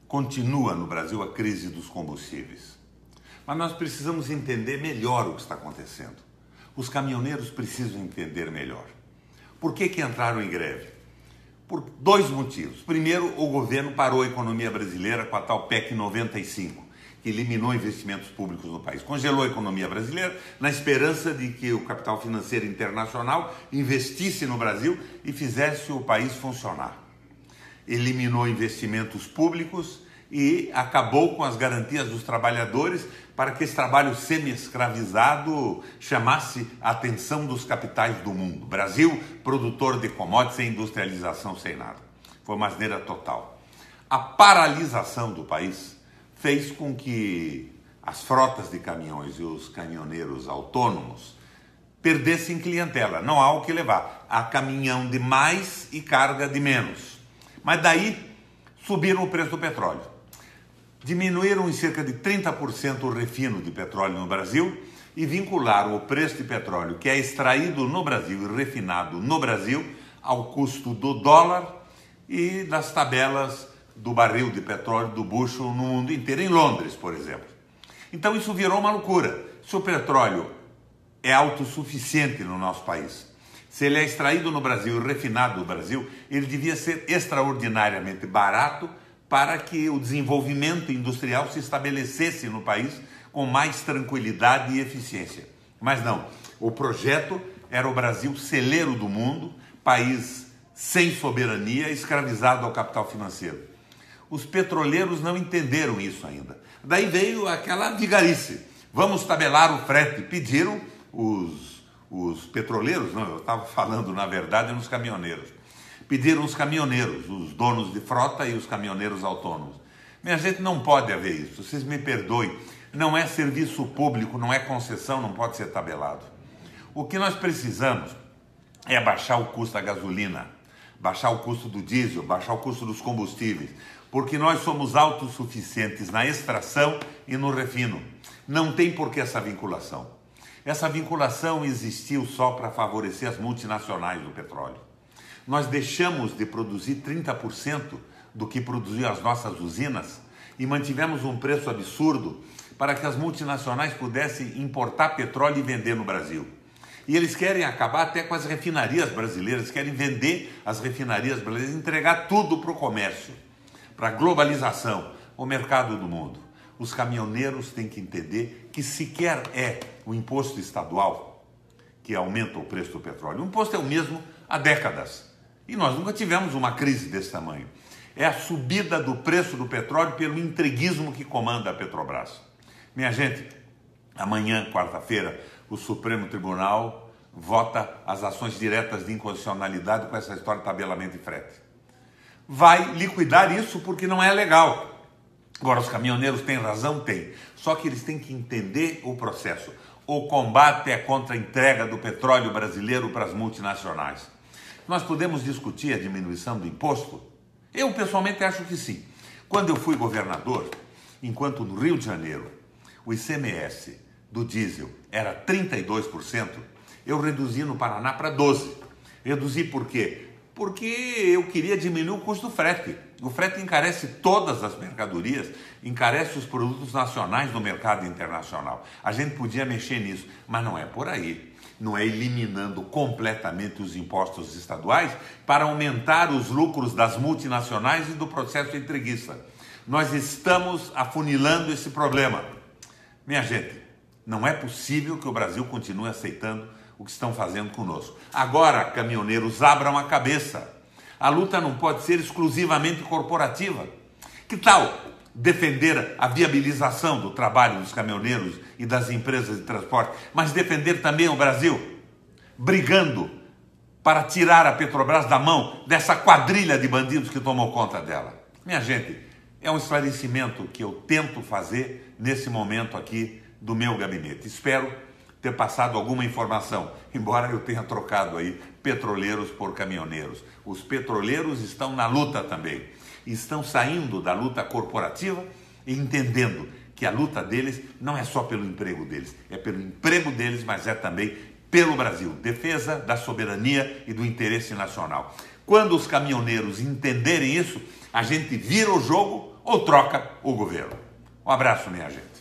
Continua no Brasil a crise dos combustíveis. Mas nós precisamos entender melhor o que está acontecendo. Os caminhoneiros precisam entender melhor. Por que entraram em greve? Por dois motivos. Primeiro, o governo parou a economia brasileira com a tal PEC 95, que eliminou investimentos públicos no país. Congelou a economia brasileira na esperança de que o capital financeiro internacional investisse no Brasil e fizesse o país funcionar. Eliminou investimentos públicos e acabou com as garantias dos trabalhadores para que esse trabalho semi-escravizado chamasse a atenção dos capitais do mundo. Brasil, produtor de commodities sem industrialização, sem nada. Foi uma asneira total. A paralisação do país fez com que as frotas de caminhões e os caminhoneiros autônomos perdessem clientela. Não há o que levar. Há caminhão de mais e carga de menos. Mas daí subiram o preço do petróleo. Diminuíram em cerca de 30% o refino de petróleo no Brasil e vincularam o preço de petróleo que é extraído no Brasil e refinado no Brasil ao custo do dólar e das tabelas do barril de petróleo do bucho no mundo inteiro, em Londres, por exemplo. Então isso virou uma loucura. Se o petróleo é autossuficiente no nosso país, se ele é extraído no Brasil e refinado no Brasil, ele devia ser extraordinariamente barato para que o desenvolvimento industrial se estabelecesse no país com mais tranquilidade e eficiência. Mas não, o projeto era o Brasil celeiro do mundo, país sem soberania, escravizado ao capital financeiro. Os petroleiros não entenderam isso ainda. Daí veio aquela vigarice. Vamos tabelar o frete. Pediram os petroleiros, não, eu estava falando na verdade nos caminhoneiros. Pediram os caminhoneiros, os donos de frota e os caminhoneiros autônomos. Minha gente, não pode haver isso, vocês me perdoem. Não é serviço público, não é concessão, não pode ser tabelado. O que nós precisamos é baixar o custo da gasolina, baixar o custo do diesel, baixar o custo dos combustíveis, porque nós somos autossuficientes na extração e no refino. Não tem por que essa vinculação. Essa vinculação existiu só para favorecer as multinacionais do petróleo. Nós deixamos de produzir 30% do que produziam as nossas usinas e mantivemos um preço absurdo para que as multinacionais pudessem importar petróleo e vender no Brasil. E eles querem acabar até com as refinarias brasileiras, querem vender as refinarias brasileiras, entregar tudo para o comércio, para a globalização, o mercado do mundo. Os caminhoneiros têm que entender que sequer é o imposto estadual que aumenta o preço do petróleo. O imposto é o mesmo há décadas. E nós nunca tivemos uma crise desse tamanho. É a subida do preço do petróleo pelo entreguismo que comanda a Petrobras. Minha gente, amanhã, quarta-feira, o Supremo Tribunal vota as ações diretas de inconstitucionalidade com essa história de tabelamento de frete. Vai liquidar isso porque não é legal. Agora, os caminhoneiros têm razão? Tem. Só que eles têm que entender o processo. O combate é contra a entrega do petróleo brasileiro para as multinacionais. Nós podemos discutir a diminuição do imposto? Eu, pessoalmente, acho que sim. Quando eu fui governador, enquanto no Rio de Janeiro o ICMS do diesel era 32%, eu reduzi no Paraná para 12%. Reduzi por quê? Porque eu queria diminuir o custo do frete. O frete encarece todas as mercadorias, encarece os produtos nacionais no mercado internacional. A gente podia mexer nisso, mas não é por aí. Não é eliminando completamente os impostos estaduais para aumentar os lucros das multinacionais e do processo entreguista. Nós estamos afunilando esse problema. Minha gente, não é possível que o Brasil continue aceitando o que estão fazendo conosco. Agora, caminhoneiros, abram a cabeça. A luta não pode ser exclusivamente corporativa. Que tal defender a viabilização do trabalho dos caminhoneiros e das empresas de transporte, mas defender também o Brasil, brigando para tirar a Petrobras da mão dessa quadrilha de bandidos que tomou conta dela? Minha gente, é um esclarecimento que eu tento fazer nesse momento aqui do meu gabinete. Espero ter passado alguma informação, embora eu tenha trocado aí petroleiros por caminhoneiros. Os petroleiros estão na luta também. Estão saindo da luta corporativa e entendendo que a luta deles não é só pelo emprego deles, é pelo emprego deles, mas é também pelo Brasil. Defesa da soberania e do interesse nacional. Quando os caminhoneiros entenderem isso, a gente vira o jogo ou troca o governo. Um abraço, minha gente.